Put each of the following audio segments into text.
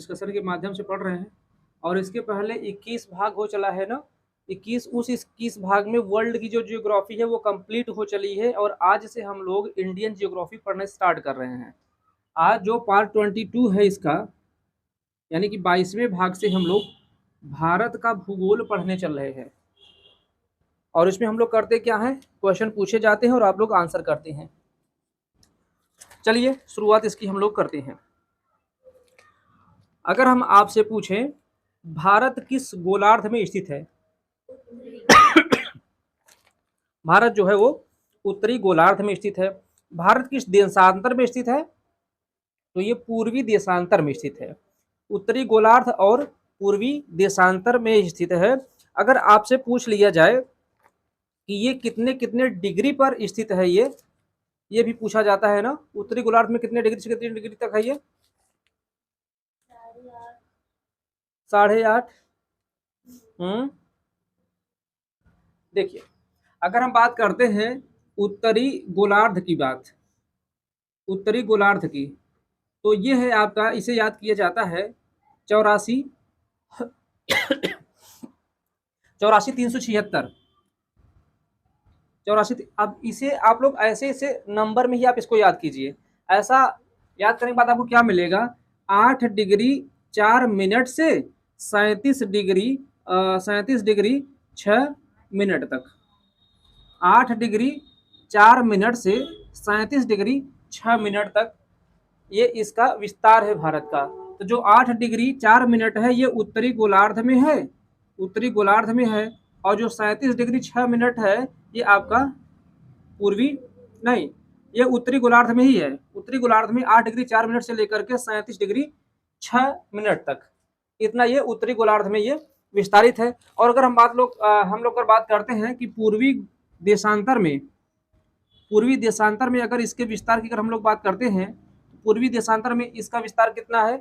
Discussion के माध्यम से पढ़ रहे हैं। और इसके पहले 21 भाग हो चला है ना, 21 भाग में वर्ल्ड की जो जियोग्राफी है वो कंप्लीट हो चली है, और आज से हम लोग इंडियन जियोग्राफी पढ़ना स्टार्ट कर रहे हैं। आज जो पार्ट 22 है इसका, यानी कि 22वें भाग से हम लोग भारत का भूगोल पढ़ने चल रहे हैं। और इसमें हम लोग करते क्या है, क्वेश्चन पूछे जाते हैं और आप लोग आंसर करते हैं। चलिए शुरुआत इसकी हम लोग करते हैं। अगर हम आपसे पूछें भारत किस गोलार्ध में स्थित है, भारत जो है वो उत्तरी गोलार्ध में स्थित है। भारत किस देशांतर में स्थित है, तो ये पूर्वी देशांतर में स्थित है। उत्तरी गोलार्ध और पूर्वी देशांतर में स्थित है। अगर आपसे पूछ लिया जाए कि ये कितने कितने डिग्री पर स्थित है, ये भी पूछा जाता है ना, उत्तरी गोलार्ध में कितने डिग्री से कितने डिग्री तक है ये, 8.5। देखिए अगर हम बात करते हैं उत्तरी गोलार्ध की बात, उत्तरी गोलार्ध की, तो ये है आपका, इसे याद किया जाता है 84,376। 84। अब इसे आप लोग ऐसे इसे नंबर में ही आप इसको याद कीजिए। ऐसा याद करने के बाद आपको क्या मिलेगा, 8 डिग्री 4 मिनट से 37 डिग्री 6 मिनट तक। 8 डिग्री 4 मिनट से 37 डिग्री 6 मिनट तक ये इसका विस्तार है भारत का। तो जो 8 डिग्री 4 मिनट है ये उत्तरी गोलार्ध में है, उत्तरी गोलार्ध में है। और जो 37 डिग्री 6 मिनट है ये आपका पूर्वी, नहीं, ये उत्तरी गोलार्ध में ही है। उत्तरी गोलार्ध में 8 डिग्री 4 मिनट से लेकर के 37 डिग्री 6 मिनट तक, इतना ये उत्तरी गोलार्ध में ये विस्तारित है। और अगर हम हम लोग बात करते हैं कि पूर्वी देशांतर में अगर इसके विस्तार की अगर हम लोग बात करते हैं, पूर्वी देशांतर में इसका विस्तार कितना है,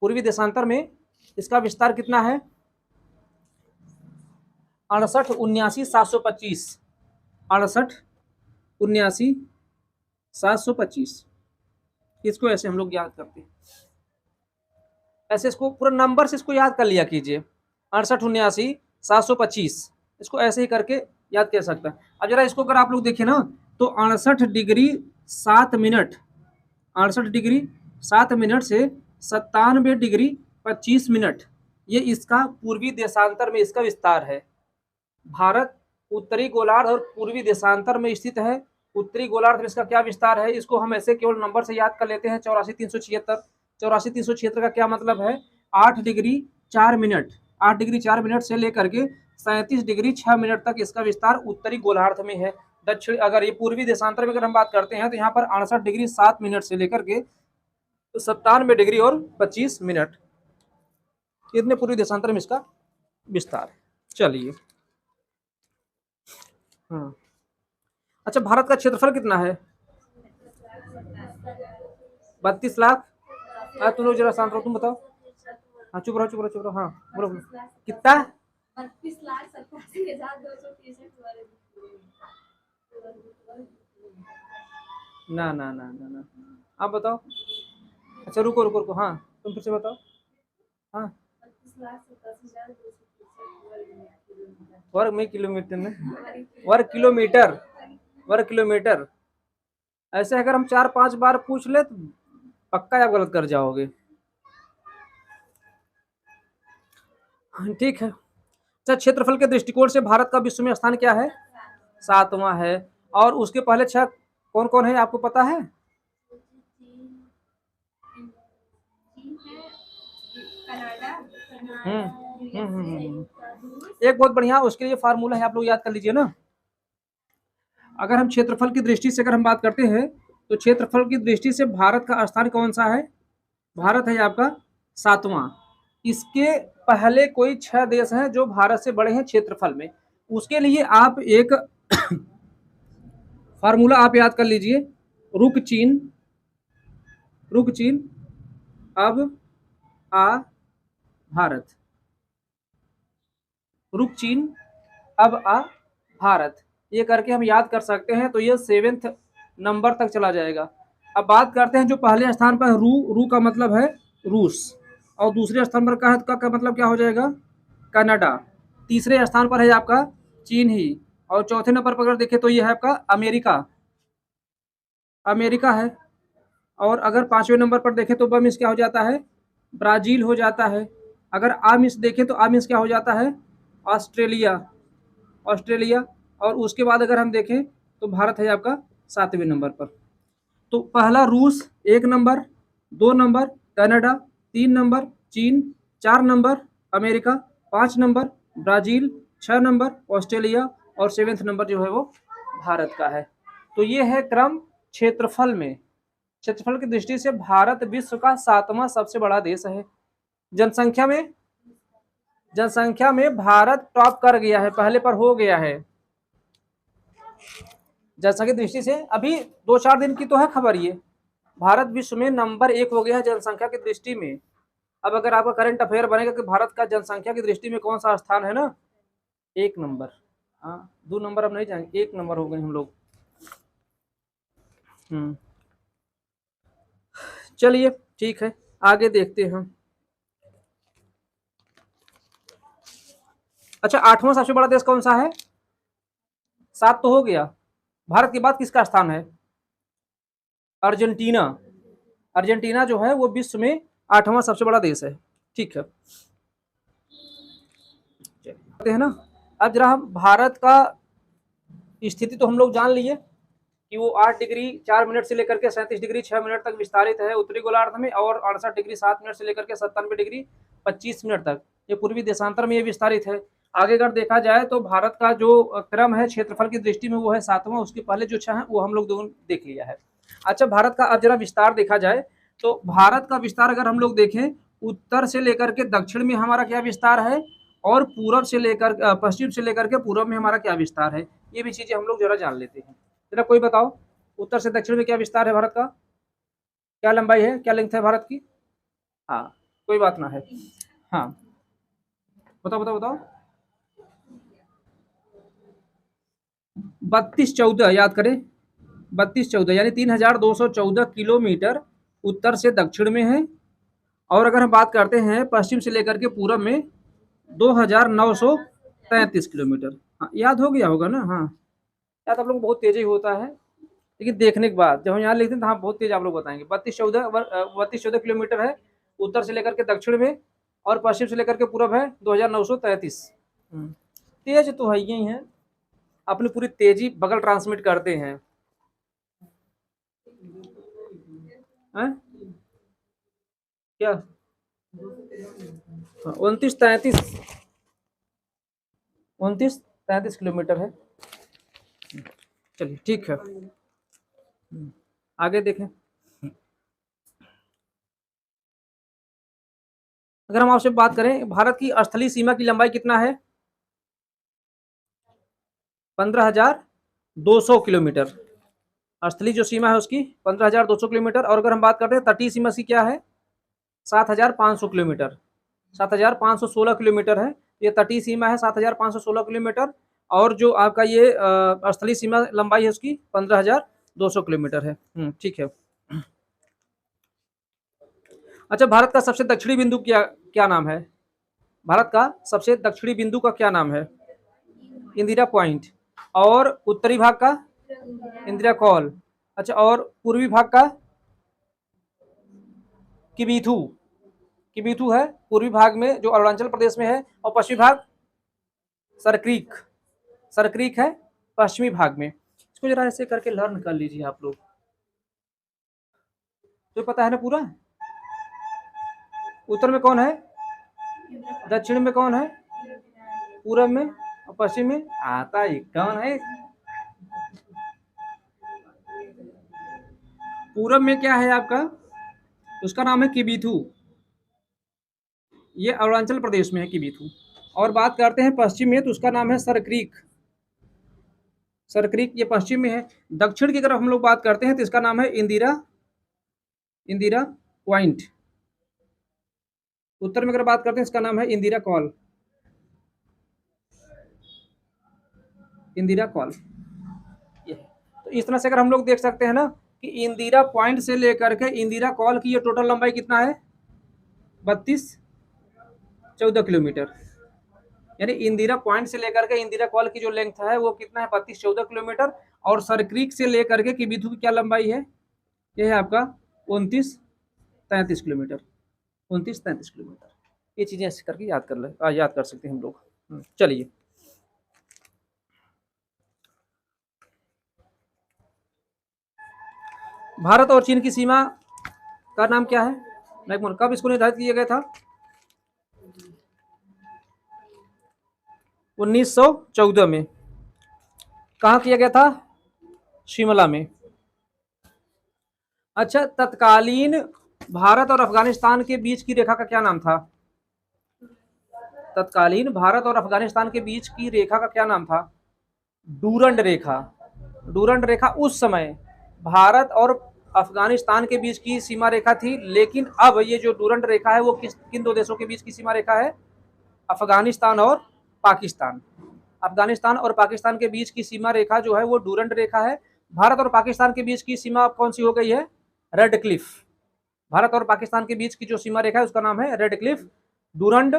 पूर्वी देशांतर में इसका विस्तार कितना है, 68,79,725। 68,79,725। इसको ऐसे हम लोग याद करते हैं, ऐसे इसको पूरा नंबर से इसको याद कर लिया कीजिए, 68,79,725, इसको ऐसे ही करके याद कर सकता है। अब जरा इसको अगर आप लोग देखें ना, तो 68 डिग्री 7 मिनट, 68 डिग्री 7 मिनट से 97 डिग्री 25 मिनट, ये इसका पूर्वी देशांतर में इसका विस्तार है। भारत उत्तरी गोलार्ध और पूर्वी देशांतर में स्थित है। उत्तरी गोलार्ध में इसका क्या विस्तार है, इसको हम ऐसे केवल नंबर से याद कर लेते हैं, 84,376। 84,376 का क्या मतलब है, 8 डिग्री 4 मिनट, 8 डिग्री 4 मिनट से लेकर के 37 डिग्री 6 मिनट तक इसका विस्तार उत्तरी गोलार्ध में है। दक्षिण, अगर ये पूर्वी देशांतर में अगर हम बात करते हैं तो यहाँ पर 68 डिग्री 7 मिनट से लेकर के 97 डिग्री और 25 मिनट, इतने पूर्वी देशांतर में इसका विस्तार है। चलिए, अच्छा, भारत का क्षेत्रफल कितना है, 32 लाख। तुम लोग जरा शांत रहो, तुम बताओ। हाँ चुप रहो, हाँ बोलो कितना, 32,87,263। ना ना ना ना ना, आप बताओ। अच्छा रुको, हाँ तुम फिर से बताओ। हाँ, वर्ग में किलोमीटर में, वर्ग किलोमीटर। ऐसे अगर हम 4-5 बार पूछ ले तो पक्का आप गलत कर जाओगे। ठीक है। अच्छा, क्षेत्रफल के दृष्टिकोण से भारत का विश्व में स्थान क्या है, 7वां है। और उसके पहले 6 कौन कौन है आपको पता है, एक बहुत बढ़िया, उसके लिए फार्मूला है, आप लोग याद कर लीजिए ना। अगर हम क्षेत्रफल की दृष्टि से अगर हम बात करते हैं तो क्षेत्रफल की दृष्टि से भारत का स्थान कौन सा है, भारत है आपका 7वां। इसके पहले कोई 6 देश हैं जो भारत से बड़े हैं क्षेत्रफल में। उसके लिए आप एक फार्मूला आप याद कर लीजिए, रुक चीन अब आ भारत, रुक चीन अब आ भारत, ये करके हम याद कर सकते हैं। तो ये 7वें नंबर तक चला जाएगा। अब बात करते हैं जो पहले स्थान पर रू का मतलब है रूस, और दूसरे स्थान पर का मतलब क्या हो जाएगा, कनाडा। तीसरे स्थान पर है आपका चीन ही, और चौथे नंबर पर अगर देखें तो ये है आपका अमेरिका, अमेरिका है। और अगर पांचवें नंबर पर देखें तो ब क्या हो जाता है, ब्राजील हो जाता है। अगर आ देखें तो आ क्या हो जाता है, ऑस्ट्रेलिया, ऑस्ट्रेलिया। और उसके बाद अगर हम देखें तो भारत है आपका 7वें नंबर पर। तो पहला रूस 1 नंबर, 2 नंबर कनाडा, 3 नंबर चीन, 4 number America, 5 number Brazil, 6 number Australia, और 7वें नंबर जो है वो भारत का है। तो ये है क्रम क्षेत्रफल में। क्षेत्रफल की दृष्टि से भारत विश्व का 7वां सबसे बड़ा देश है। जनसंख्या में, जनसंख्या में भारत टॉप कर गया है, पहले पर हो गया है। जनसंख्या की दृष्टि से अभी 2-4 दिन की तो है खबर, ये भारत विश्व में नंबर 1 हो गया है जनसंख्या की दृष्टि में। अब अगर आपका करंट अफेयर बनेगा कि भारत का जनसंख्या की दृष्टि में कौन सा स्थान है ना, 1 नंबर। हाँ 2 नंबर अब नहीं जाएंगे, 1 नंबर हो गए हम लोग। चलिए ठीक है, आगे देखते हैं। अच्छा, 8वां सबसे बड़ा देश कौन सा है, 7 तो हो गया। भारत के बाद किसका स्थान है, अर्जेंटीना। अर्जेंटीना जो है वो विश्व में 8वां सबसे बड़ा देश है। ठीक है, है ना। अब जरा हम भारत का स्थिति तो हम लोग जान लिए कि वो 8 डिग्री 4 मिनट से लेकर के 37 डिग्री 6 मिनट तक विस्तारित है उत्तरी गोलार्ध में, और 68 डिग्री 7 मिनट से लेकर के 97 डिग्री 25 मिनट तक ये पूर्वी देशांतर में ये विस्तारित है। आगे अगर देखा जाए तो भारत का जो क्रम है क्षेत्रफल की दृष्टि में वो है 7वां, उसके पहले जो 6 है वो हम लोग दोनों देख लिया है। अच्छा, भारत का अब जरा विस्तार देखा जाए तो भारत का विस्तार अगर हम लोग देखें, उत्तर से लेकर के दक्षिण में हमारा क्या विस्तार है, और पूरब से लेकर पश्चिम से लेकर के पूरब में हमारा क्या विस्तार है, ये भी चीजें हम लोग जरा जान लेते हैं। जरा कोई बताओ, उत्तर से दक्षिण में क्या विस्तार है भारत का, क्या लंबाई है, क्या लेंथ है भारत की। हाँ कोई बात ना है, हाँ बताओ बताओ बताओ। 3214 याद करें, 3214 यानी 3214 किलोमीटर उत्तर से दक्षिण में है। और अगर हम बात करते हैं पश्चिम से लेकर के पूरब में 2933 किलोमीटर। हाँ याद हो गया होगा ना, हाँ याद आप लोग बहुत तेज ही होता है, लेकिन देखने के बाद जब हम यहाँ लिखते हैं तो हाँ बहुत तेज आप लोग बताएंगे। 3214 किलोमीटर है उत्तर से लेकर के दक्षिण में, और पश्चिम से लेकर के पूरब है 2933। तेज तो है ही है, अपनी पूरी तेजी बगल ट्रांसमिट करते हैं, हैं? क्या 29-33 किलोमीटर है। चलिए ठीक है, आगे देखें। अगर हम आपसे बात करें भारत की स्थलीय सीमा की लंबाई कितना है, 15,200 किलोमीटर। स्थलीय जो सीमा है उसकी 15,200 किलोमीटर। और अगर हम बात करते हैं तटीय सीमा की क्या है, 7,500 किलोमीटर, 7,516 किलोमीटर है। ये तटीय सीमा है 7,516 किलोमीटर, और जो आपका ये स्थलीय सीमा लंबाई है उसकी 15,200 किलोमीटर है। ठीक है। अच्छा, भारत का सबसे दक्षिणी बिंदु क्या क्या नाम है, भारत का सबसे दक्षिणी बिंदु का क्या नाम है, इंदिरा पॉइंट। और उत्तरी भाग का इंदिरा कॉल। अच्छा, और पूर्वी भाग का किबीथू, किबीथू है पूर्वी भाग में जो अरुणाचल प्रदेश में है, और पश्चिमी भाग सरक्रीक, सरक्रीक है पश्चिमी भाग में। इसको जरा ऐसे करके लर्न कर लीजिए आप लोग, तो पता है ना पूरा। उत्तर में कौन है, दक्षिण में कौन है, पूरब में और पश्चिम में आता ही कौन है, पूरब में क्या है आपका, उसका नाम है किबीथू, ये अरुणाचल प्रदेश में है किबीथू। और बात करते हैं पश्चिम में तो उसका नाम है सरक्रीक, सरक्रीक ये पश्चिम में है। दक्षिण की तरफ हम लोग बात करते हैं तो इसका नाम है इंदिरा, इंदिरा पॉइंट। उत्तर में अगर बात करते हैं इसका नाम है इंदिरा कॉल, इंदिरा कॉल। ये तो इस तरह से अगर हम लोग देख सकते हैं ना कि इंदिरा पॉइंट से लेकर के इंदिरा कॉल की ये टोटल लंबाई कितना है, 32-14 किलोमीटर। यानी इंदिरा पॉइंट से लेकर के इंदिरा कॉल की जो लेंथ है वो कितना है, 32-14 किलोमीटर। और सरक्रीक से लेकर के किबिथु की क्या लंबाई है, ये है आपका 29-33 किलोमीटर। 29-33 किलोमीटर। ये चीजें ऐसे करके याद कर सकते हैं हम लोग। चलिए, भारत और चीन की सीमा का नाम क्या है, मैकमोहन, कब इसको निर्धारित किया गया था? 1914 में। कहाँ किया गया था? शिमला में। अच्छा, तत्कालीन भारत और अफगानिस्तान के बीच की रेखा का क्या नाम था? तत्कालीन भारत और अफगानिस्तान के बीच की रेखा का क्या नाम था? डूरंड रेखा। डूरंड रेखा उस समय भारत और अफगानिस्तान के बीच की सीमा रेखा थी, लेकिन अब ये जो डूरंड रेखा है वो किन दो देशों के बीच की सीमा रेखा है? अफगानिस्तान और पाकिस्तान। अफगानिस्तान और पाकिस्तान के बीच की सीमा रेखा जो है वो डूरंड रेखा है। भारत और पाकिस्तान के बीच की सीमा कौन सी हो गई है? Red Cliff. भारत और पाकिस्तान के बीच की जो सीमा रेखा है उसका नाम है रेड क्लिफ। डूरंड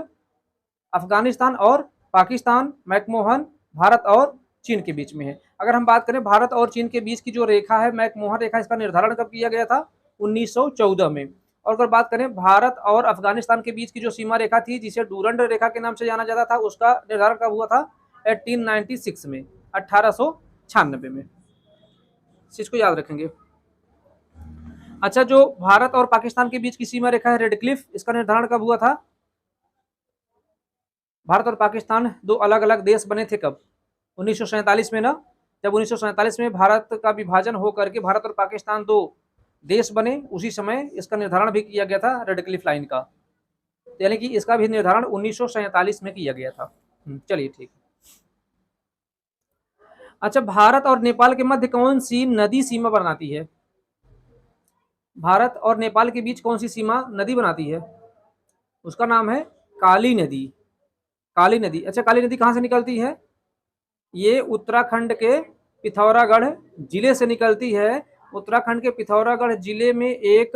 अफगानिस्तान और पाकिस्तान, मैकमोहन भारत और चीन के बीच में है। अगर हम बात करें भारत और चीन के बीच की जो रेखा है मैकमोहन रेखा, इसका निर्धारण कब किया गया था? 1914 में। और अगर बात करें भारत और अफगानिस्तान के बीच की जो सीमा रेखा थी जिसे डूरंड रेखा के नाम से जाना जाता था, उसका निर्धारण कब हुआ था? 1896 में, 1896 में। इस चीज को याद रखेंगे। अच्छा, जो भारत और पाकिस्तान के बीच की सीमा रेखा है रेड क्लिफ, इसका निर्धारण कब हुआ था? भारत और पाकिस्तान दो अलग अलग देश बने थे कब? 1947 में ना। जब 1947 में भारत का विभाजन हो करके भारत और पाकिस्तान दो देश बने, उसी समय इसका निर्धारण भी किया गया था रेड क्लिफ लाइन का। यानी कि इसका भी निर्धारण 1947 में किया गया था। चलिए ठीक। अच्छा, भारत और नेपाल के मध्य कौन सी नदी सीमा बनाती है? भारत और नेपाल के बीच कौन सी सीमा नदी बनाती है? उसका नाम है काली नदी। काली नदी। अच्छा, काली नदी कहाँ से निकलती है? ये उत्तराखंड के पिथौरागढ़ जिले से निकलती है। उत्तराखंड के पिथौरागढ़ जिले में एक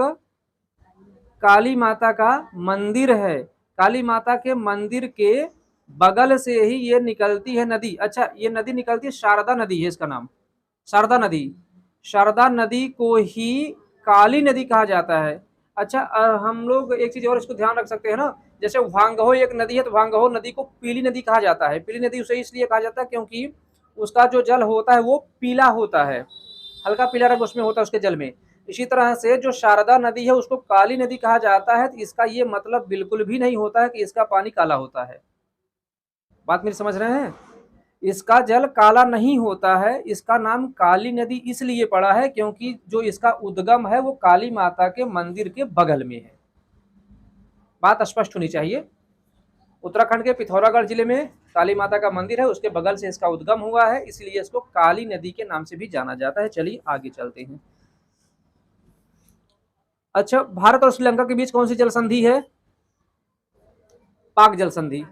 काली माता का मंदिर है। काली माता के मंदिर के बगल से ही ये निकलती है नदी। अच्छा, ये नदी निकलती है, शारदा नदी है इसका नाम, शारदा नदी। शारदा नदी को ही काली नदी कहा जाता है। अच्छा, हम लोग एक चीज और इसको ध्यान रख सकते हैं ना, जैसे वांगहो एक नदी है तो वांगहो नदी को पीली नदी कहा जाता है। पीली नदी उसे इसलिए कहा जाता है क्योंकि उसका जो जल होता है वो पीला होता है, हल्का पीला रंग उसमें होता है उसके जल में। इसी तरह से जो शारदा नदी है उसको काली नदी कहा जाता है। तो इसका ये मतलब बिल्कुल भी नहीं होता है कि इसका पानी काला होता है। बात मेरी समझ रहे हैं? इसका जल काला नहीं होता है। इसका नाम काली नदी इसलिए पड़ा है क्योंकि जो इसका उद्गम है वो काली माता के मंदिर के बगल में है। बात स्पष्ट होनी चाहिए। उत्तराखंड के पिथौरागढ़ जिले में काली माता का मंदिर है, उसके बगल से इसका उद्गम हुआ है, इसलिए इसको काली नदी के नाम से भी जाना जाता है। चलिए आगे चलते हैं। अच्छा, भारत और श्रीलंका के बीच कौन सी जल संधि है? पाक जल संधि।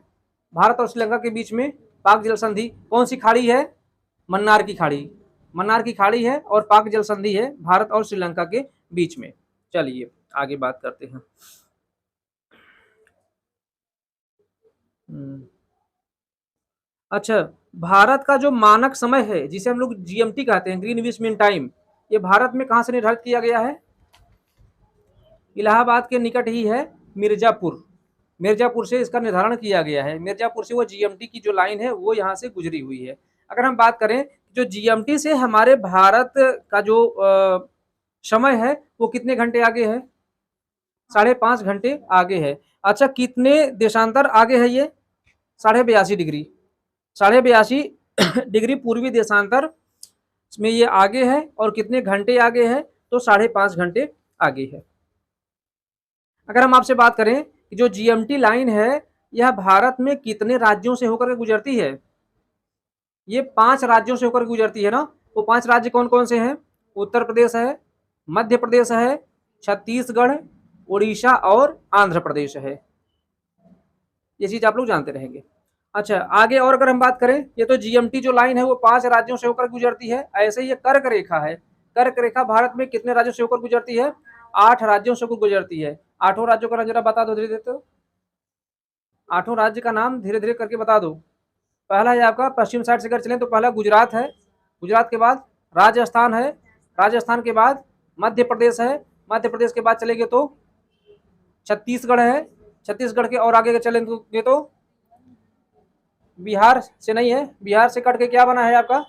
भारत और श्रीलंका के बीच में पाक जल संधि। कौन सी खाड़ी है? मन्नार की खाड़ी। मन्नार की खाड़ी है और पाक जल संधि है भारत और श्रीलंका के बीच में। चलिए आगे बात करते हैं। अच्छा, भारत का जो मानक समय है जिसे हम लोग जीएमटी कहते हैं, ग्रीनविच मीन टाइम, ये भारत में कहाँ से निर्धारित किया गया है? इलाहाबाद के निकट ही है मिर्जापुर। मिर्जापुर से इसका निर्धारण किया गया है। मिर्जापुर से वो जीएमटी की जो लाइन है वो यहाँ से गुजरी हुई है। अगर हम बात करें जो जीएमटी से हमारे भारत का जो समय है वो कितने घंटे आगे है? 5.5 घंटे आगे है। अच्छा, कितने देशांतर आगे है ये? 82.5 डिग्री। 82.5 डिग्री पूर्वी देशांतर में ये आगे है। और कितने घंटे आगे है? तो 5.5 घंटे आगे है। अगर हम आपसे बात करें कि जो जीएमटी लाइन है यह भारत में कितने राज्यों से होकर गुजरती है? ये 5 राज्यों से होकर गुजरती है ना। वो 5 राज्य कौन कौन से हैं? उत्तर प्रदेश है, मध्य प्रदेश है, छत्तीसगढ़, उड़ीसा और आंध्र प्रदेश है। ये चीज आप लोग जानते रहेंगे। अच्छा, आगे और अगर हम बात करें, ये तो जीएमटी जो लाइन है वो 5 राज्यों से होकर गुजरती है। ऐसे ये कर्क रेखा है। कर्क रेखा भारत में कितने राज्यों से होकर गुजरती है? 8 राज्यों से होकर गुजरती है। 8 राज्यों का नाम जरा बता दो धीरे धीरे। तो 8 राज्य का नाम धीरे धीरे करके बता दो। पहला है आपका पश्चिम साइड से अगर चलें तो पहला गुजरात है, गुजरात के बाद राजस्थान है, राजस्थान के बाद मध्य प्रदेश है, मध्य प्रदेश के बाद चलेंगे तो छत्तीसगढ़ है, छत्तीसगढ़ के और आगे चलेंगे तो बिहार से नहीं है, बिहार से कट के क्या बना है आपका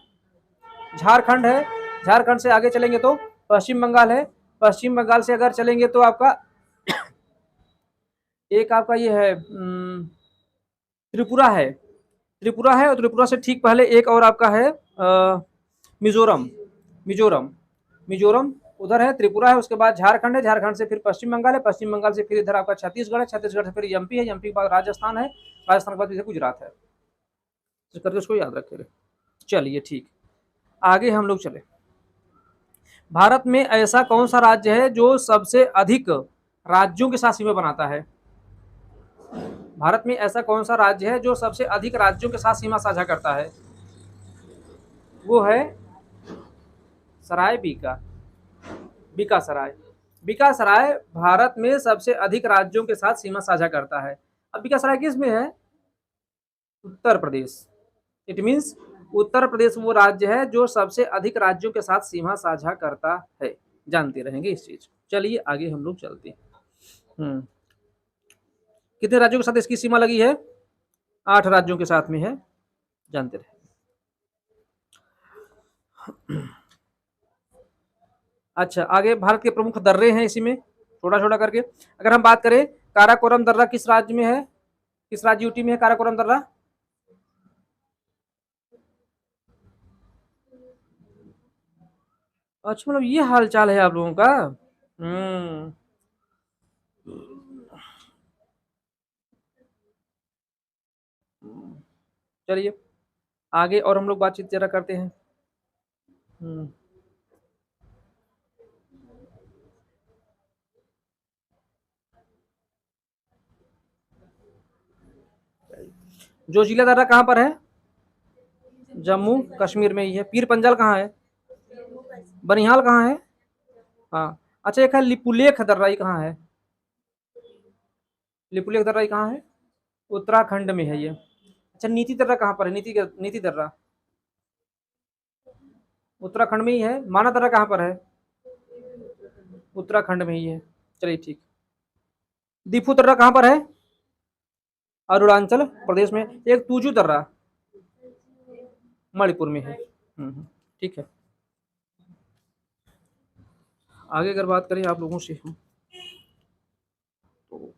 झारखंड है, झारखंड से आगे चलेंगे तो पश्चिम बंगाल है, पश्चिम बंगाल से अगर चलेंगे तो आपका एक आपका ये है त्रिपुरा है, त्रिपुरा है, और त्रिपुरा से ठीक पहले एक और आपका है मिजोरम, मिजोरम, मिजोरम उधर है, त्रिपुरा है, उसके बाद झारखंड है, झारखंड से फिर पश्चिम बंगाल है, पश्चिम बंगाल से फिर इधर आपका छत्तीसगढ़ है, छत्तीसगढ़ से फिर एमपी है, एमपी के बाद राजस्थान है, राजस्थान के बाद इधर गुजरात है। तो करके उसको याद रखें। चलिए ठीक, आगे हम लोग चले। भारत में ऐसा कौन सा राज्य है जो सबसे अधिक राज्यों के साथ सीमा बनाता है? भारत में ऐसा कौन सा राज्य है जो सबसे अधिक राज्यों के साथ सीमा साझा करता है? वो है सराय बीका, बीका सराय। बीका सराय भारत में सबसे अधिक राज्यों के साथ सीमा साझा करता है। अब बीका सराय किस में है? उत्तर प्रदेश। इट मीन्स उत्तर प्रदेश वो राज्य है जो सबसे अधिक राज्यों के साथ सीमा साझा करता है। जानते रहेंगे इस चीज। चलिए आगे हम लोग चलते हैं। कितने राज्यों के साथ इसकी सीमा लगी है? 8 राज्यों के साथ में है, जानते रहे। अच्छा, आगे भारत के प्रमुख दर्रे हैं इसी में छोटा छोटा करके। अगर हम बात करें काराकोरम दर्रा किस राज्य में है, किस राज्य यूटी में है काराकोरम दर्रा? अच्छा, मतलब ये हाल चाल है आप लोगों का। चलिए आगे और हम लोग बातचीत जरा करते हैं। जो जिला दर्रा कहाँ पर है? जम्मू कश्मीर में ही है। पीर पंजाल कहाँ है? बनिहाल कहाँ है? हाँ, अच्छा एक है लिपुलेख दर्रा, कहाँ है? लिपुलेख दर्रा कहाँ है? उत्तराखंड में है ये। अच्छा, नीति दर्रा कहाँ पर है? नीति दर्रा उत्तराखंड में ही है। माना दर्रा कहाँ पर है? उत्तराखंड में ही है। चलिए ठीक। दीफू दर्रा कहाँ पर है? अरुणाचल प्रदेश में। एक तूजू दर्रा मणिपुर में है। ठीक है, आगे अगर बात करें आप लोगों से हम तो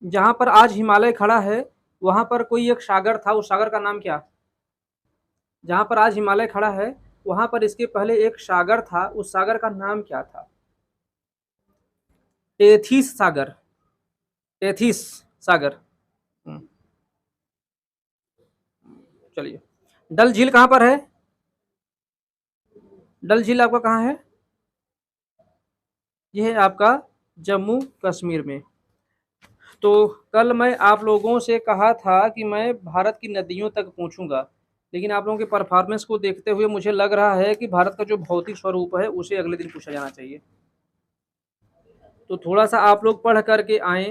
जहां पर आज हिमालय खड़ा है वहां पर कोई एक सागर था, उस सागर का नाम क्या? जहां पर आज हिमालय खड़ा है वहां पर इसके पहले एक सागर था, उस सागर का नाम क्या था? टेथिस सागर, टेथिस सागर। चलिए, डल झील कहां पर है? डल झील आपका कहाँ है? यह है आपका जम्मू कश्मीर में। तो कल मैं आप लोगों से कहा था कि मैं भारत की नदियों तक पहुंचूंगा, लेकिन आप लोगों के परफॉर्मेंस को देखते हुए मुझे लग रहा है कि भारत का जो भौतिक स्वरूप है उसे अगले दिन पूछा जाना चाहिए। तो थोड़ा सा आप लोग पढ़ करके आए,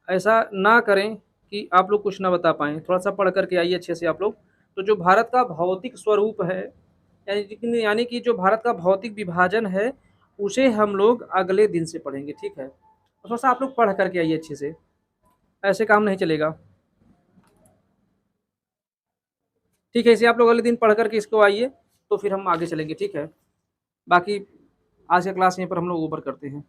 ऐसा ना करें कि आप लोग कुछ ना बता पाएँ। थोड़ा सा पढ़ करके आइए अच्छे से आप लोग। तो जो भारत का भौतिक स्वरूप है, यानी कि जो भारत का भौतिक विभाजन है उसे हम लोग अगले दिन से पढ़ेंगे, ठीक है? तो थोड़ा सा आप लोग पढ़ करके आइए अच्छे से, ऐसे काम नहीं चलेगा। ठीक है, इसे आप लोग अगले दिन पढ़ करके इसको आइए, तो फिर हम आगे चलेंगे, ठीक है? बाकी आज का क्लास यहीं पर हम लोग ओवर करते हैं।